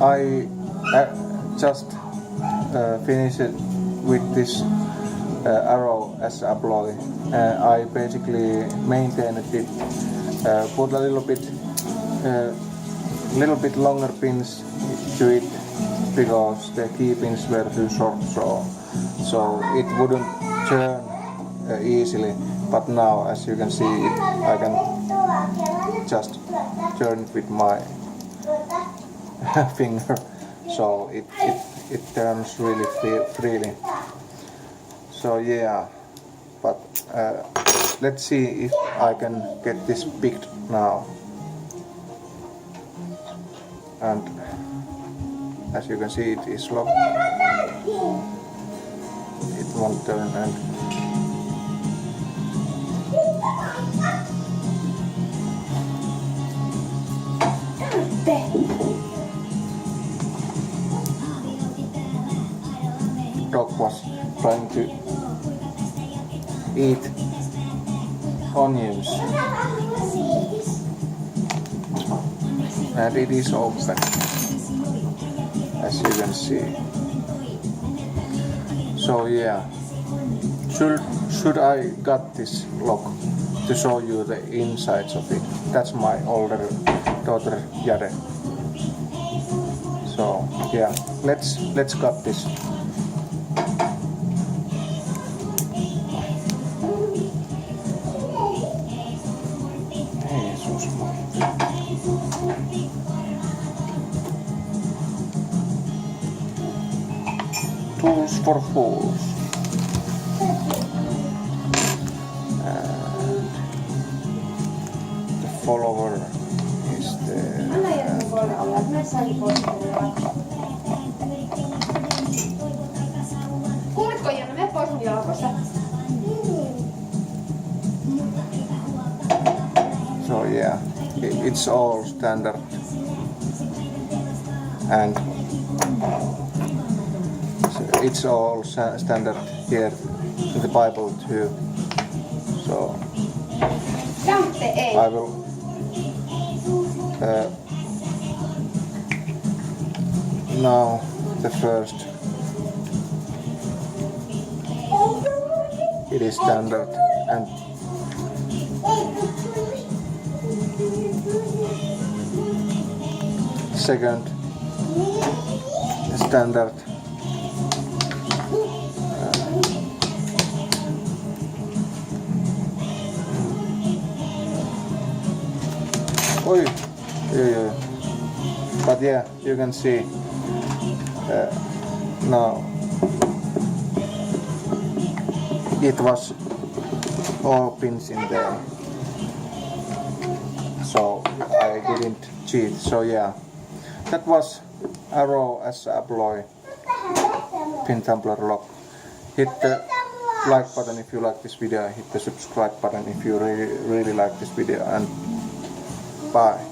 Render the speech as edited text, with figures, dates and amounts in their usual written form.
I just finished it with this arrow as abloy. I basically maintained it, put a little bit longer pins to it because the key pins were too short, so it wouldn't turn easily. But now, as you can see, I can just turn it with my finger, so it turns really freely. So yeah, but let's see if I can get this picked now. And as you can see, it is locked. It won't turn, and dog was trying to eat onions, and it is open, as you can see. So yeah, should I cut this lock to show you the insides of it? That's my older daughter Jade. So yeah, let's cut this. Tools for fools. And the follower is there. Kuulitko Janne, mene pois mun jalkoista. So yeah, it's all standard, and it's all standard here in the Bible too. So I will now the first. It is standard, and second standard. Yeah. But yeah, you can see now it was all pins in there, so I didn't cheat. So yeah, that was arrow as abloy pin tumbler lock. Hit the like button if you like this video, hit the subscribe button if you really like this video, and bye.